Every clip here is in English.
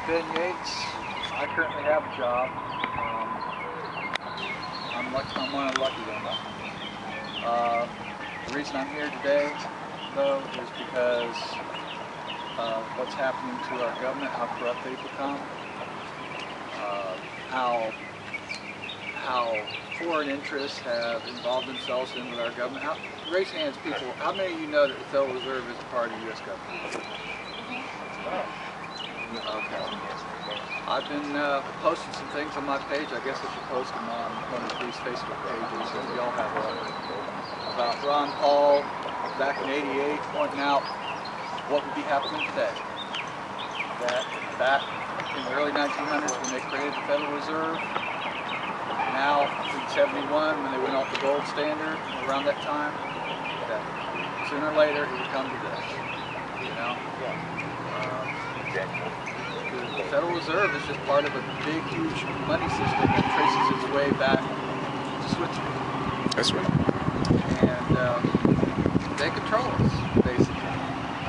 Ben Yates. I currently have a job. I'm one of the lucky ones. The reason I'm here today, though, is because of what's happening to our government, how corrupt they've become, how foreign interests have involved themselves in with our government. Raise hands, people. How many of you know that the Federal Reserve is a part of the U.S. government? Okay. I've been posting some things on my page. I guess I should post them on one of these Facebook pages that we all have about Ron Paul back in '88 pointing out what would be happening today. That back in the early 1900s when they created the Federal Reserve, now in '71 when they went off the gold standard, around that time, that sooner or later it would come to this, you know? The Federal Reserve is just part of a big, huge money system that traces its way back to Switzerland. That's right. And they control us, basically.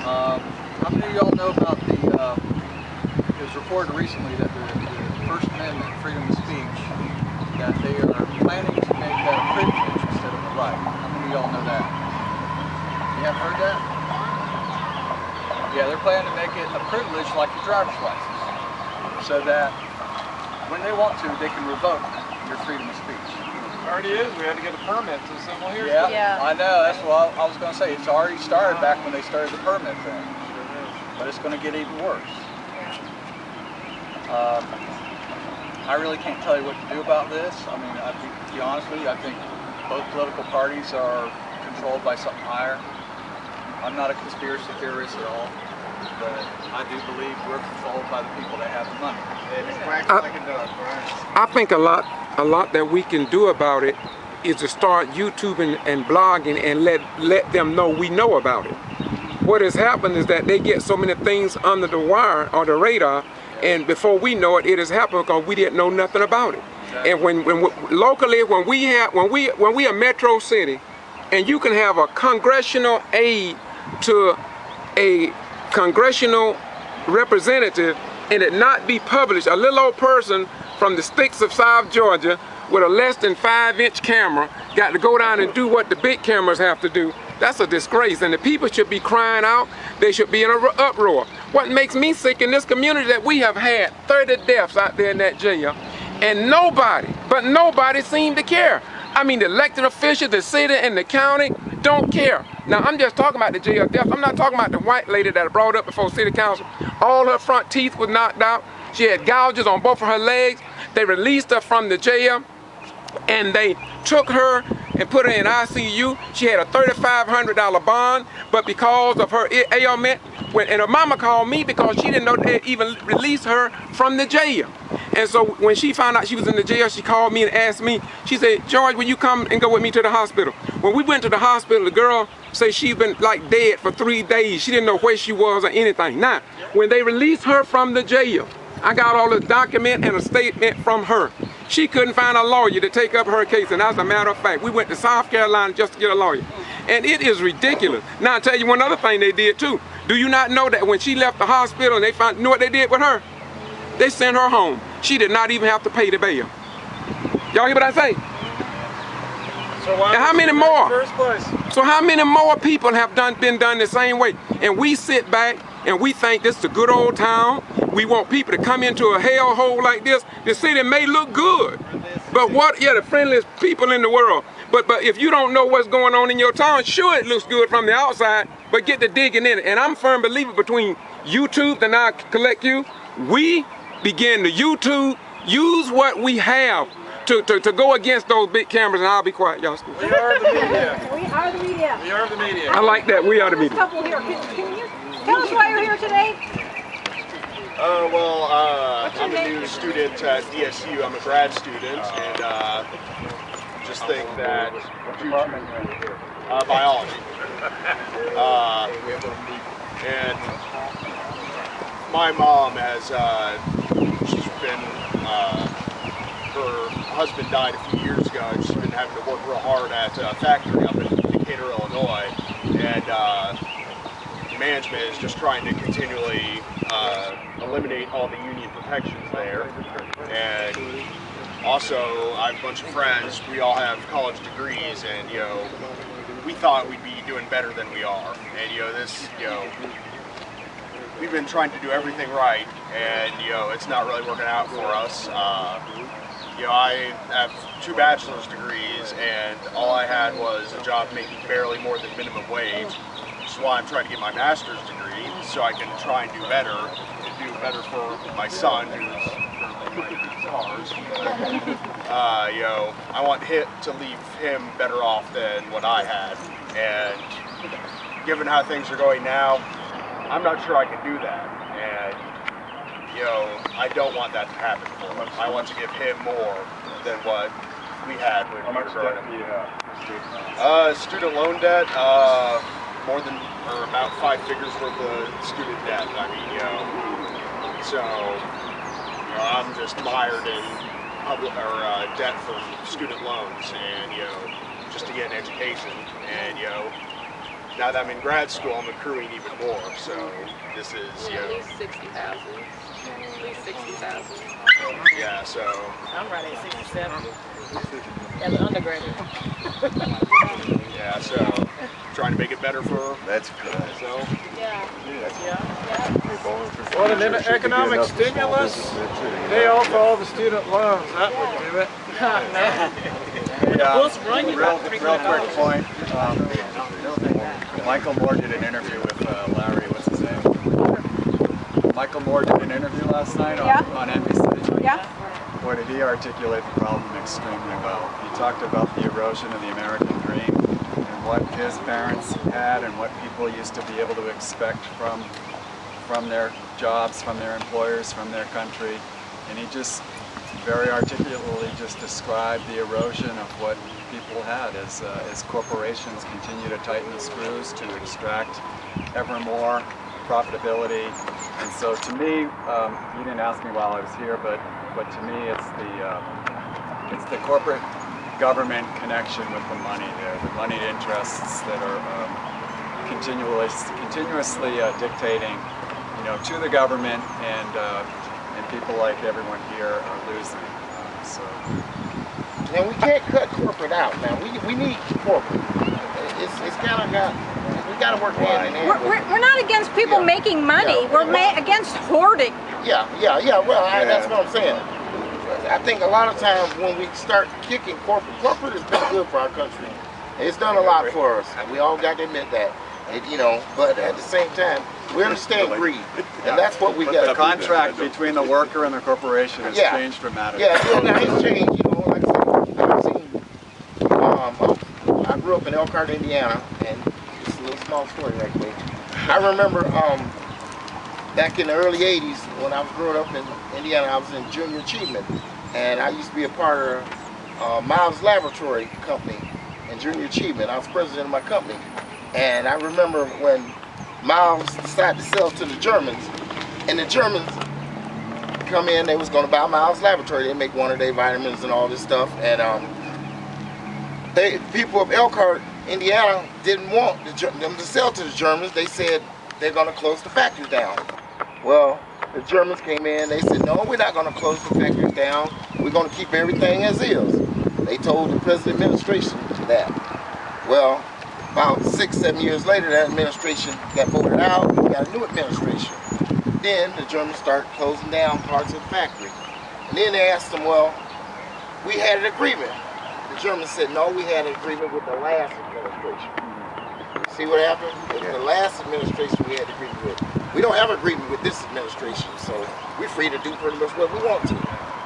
How many of y'all know about it was reported recently that the First Amendment, freedom of speech, that they are planning to make that a privilege instead of a right? How many of y'all know that? You haven't heard that? Yeah, they're planning to make it a privilege like your driver's license, so that when they want to, they can revoke your freedom of speech. It already is. We had to get a permit to assemble here. Yeah, I know. That's what I was going to say. It's already started back when they started the permit thing, but it's going to get even worse. I really can't tell you what to do about this. I mean, to be honest with you, I think both political parties are controlled by something higher. I'm not a conspiracy theorist at all, but I do believe we're controlled by the people that have the money. I think a lot that we can do about it is to start YouTubing and blogging and let them know we know about it. What has happened is that they get so many things under the wire or the radar, and before we know it, it has happened because we didn't know nothing about it. And when locally, when we a metro city, and you can have a congressional aide to a congressional representative and it not be published, a little old person from the sticks of South Georgia with a less than 5-inch camera got to go down and do what the big cameras have to do. That's a disgrace, and the people should be crying out. They should be in an uproar. What makes me sick in this community that we have had 30 deaths out there in that jail, and nobody seemed to care. I mean, the elected officials, the city and the county don't care. Now, I'm just talking about the jail deaths. I'm not talking about the white lady that I brought up before city council. All her front teeth was knocked out. She had gouges on both of her legs. They released her from the jail, and they took her and put her in ICU. She had a $3,500 bond, but because of her ailment, and her mama called me because she didn't know they even released her from the jail. And so when she found out she was in the jail, she called me and asked me, she said, "George, will you come and go with me to the hospital?" When we went to the hospital, the girl said she'd been like dead for 3 days. She didn't know where she was or anything. Now, when they released her from the jail, I got all the document and a statement from her. She couldn't find a lawyer to take up her case, and as a matter of fact, we went to South Carolina just to get a lawyer. And it is ridiculous. Now, I'll tell you one other thing they did too. Do you not know that when she left the hospital and they knew what they did with her? They sent her home. She did not even have to pay the bail. Y'all hear what I say? So why and how many more? In the first place? So how many more people have been done the same way? And we sit back and we think this is a good old town. We want people to come into a hellhole like this. The city may look good, but what? Yeah, the friendliest people in the world. But if you don't know what's going on in your town, sure it looks good from the outside, but get to digging in it. And I'm a firm believer between YouTube and I collect you, we begin to YouTube, use what we have to go against those big cameras, and I'll be quiet, y'all. We are the media. We are the media. We are the media. I like that, we are the media. Couple here. Can you tell us why you're here today? I'm a new student at DSU. I'm a grad student, and just think that biology. And my mom has she's been her husband died a few years ago, and she's been having to work real hard at a factory up in Decatur, Illinois, and management is just trying to continually eliminate all the union protections there. And also, I have a bunch of friends, we all have college degrees, and we thought we'd be doing better than we are. And we've been trying to do everything right, and it's not really working out for us. I have 2 bachelor's degrees, and all I had was a job making barely more than minimum wage. Which is why I'm trying to get my master's degree, so I can try and do better for my son, who's currently in cars. I want to leave him better off than what I had, and given how things are going now, I'm not sure I can do that. And I don't want that to happen for him. I want to give him more than what we had when we were growing up. Student loan debt, more than or about 5 figures worth of student debt. I mean, I'm just mired in debt from student loans, and just to get an education. And now that I'm in grad school, I'm accruing even more. So this is at least 60,000. At least 60,000. Yeah, so I'm right at 67 as an undergraduate. Yeah, so trying to make it better for That's good. myself. Yeah. Well, an economic stimulus, pay off all the student loans, that would do it. Real quick point. Michael Moore did an interview with Larry, what's his name? Michael Moore did an interview last night on NBC. Yeah. Boy, did he articulate the problem extremely well. He talked about the erosion of the American dream and what his parents had and what people used to be able to expect from their jobs, from their employers, from their country. And he just very articulately just described the erosion of what people had as corporations continue to tighten the screws to extract ever more profitability. And so to me, you didn't ask me while I was here, but to me it's the corporate government connection with the money there, the moneyed interests that are continuously dictating, to the government, and people like everyone here are losing. Now we can't cut corporate out. Now we need corporate. It's kind of got. We got to work hand in hand. We're not against people making money. Yeah. We're against hoarding. Yeah. Well, that's what I'm saying. I think a lot of times when we start kicking corporate has been good for our country. It's done a lot for us. We all got to admit that. But at the same time, we understand greed, and that's what we got. The contract between the worker and the corporation has changed dramatically. Yeah, now it's changed. Like I said, I grew up in Elkhart, Indiana, and it's a little small story right quick. I remember back in the early '80s when I was growing up in Indiana, I was in Junior Achievement, and I used to be a part of Miles Laboratory Company in Junior Achievement. I was president of my company. And I remember when Miles decided to sell to the Germans, and the Germans come in, they was going to buy Miles Laboratory. They make one-a-day vitamins and all this stuff. And people of Elkhart, Indiana, didn't want them to sell to the Germans. They said they're going to close the factories down. Well, the Germans came in, they said, no, we're not going to close the factories down. We're going to keep everything as is. They told the present administration that. Well, about 6-7 years later, that administration got voted out. We got a new administration. Then the Germans started closing down parts of the factory. And then they asked them, well, we had an agreement. The Germans said, no, we had an agreement with the last administration. See what happened? It was the last administration we had an agreement with. We don't have an agreement with this administration, so we're free to do pretty much what we want to.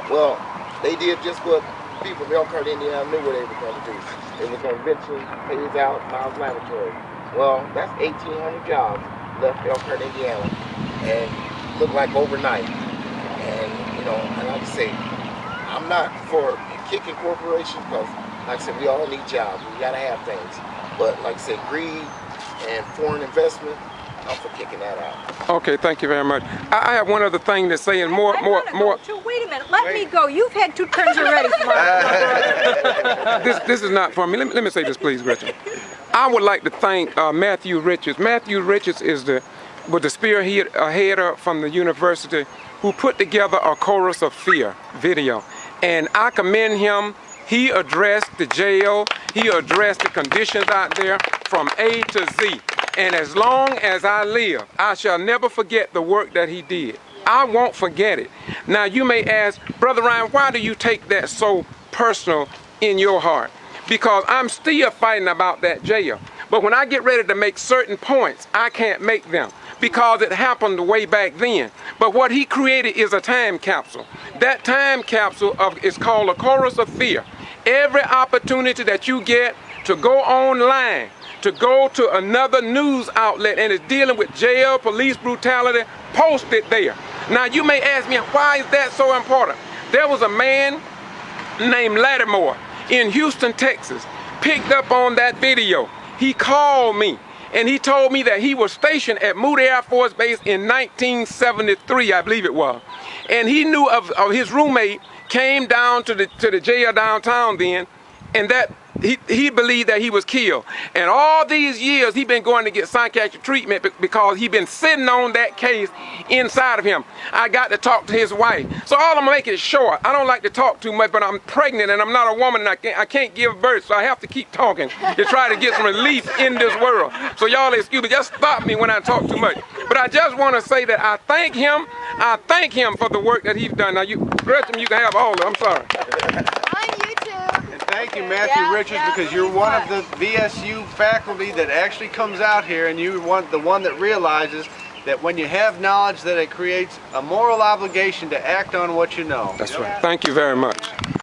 Well, they did just what people in Elkhart, Indiana knew what they were going to do. They were going to eventually phase out Miles Laboratory. Well, that's 1,800 jobs left Elkhart, Indiana, and looked like overnight. And, and like I say, I'm not for kicking corporations because, like I said, we all need jobs. We got to have things. But, like I said, greed and foreign investment, I'm for kicking that out. Okay, thank you very much. I have one other thing to say, and more. Wait a minute, let me go. You've had 2 turns already. This is not for me. Let me say this, please, Gretchen. I would like to thank Matthew Richards. Matthew Richards is the was the spearheader from the university who put together a Chorus of Fear video. And I commend him. He addressed the jail. He addressed the conditions out there from A to Z. And as long as I live, I shall never forget the work that he did. I won't forget it. Now you may ask, Brother Ryan, why do you take that so personal in your heart? Because I'm still fighting about that jail. But when I get ready to make certain points, I can't make them because it happened way back then. But what he created is a time capsule. That time capsule is called a Chorus of Fear. Every opportunity that you get to go online, to go to another news outlet and is dealing with jail, police brutality, post it there. Now you may ask me, why is that so important? There was a man named Lattimore in Houston, Texas, picked up on that video. He called me and he told me that he was stationed at Moody Air Force Base in 1973, I believe it was. And he knew of his roommate came down to the jail downtown then, and that he believed that he was killed. And all these years he's been going to get psychiatric treatment because he's been sitting on that case inside of him. I got to talk to his wife. So all I'm gonna make it short. I don't like to talk too much, but I'm pregnant and I'm not a woman and I can't give birth, so I have to keep talking to try to get some relief in this world. So y'all excuse me, just stop me when I talk too much. But I just want to say that I thank him for the work that he's done. Now you, Gretchen, you can have all of it. I'm sorry. Thank you, Matthew Richards, because you're one of the VSU faculty that actually comes out here, and you're the one that realizes that when you have knowledge that it creates a moral obligation to act on what you know. That's right. Thank you very much.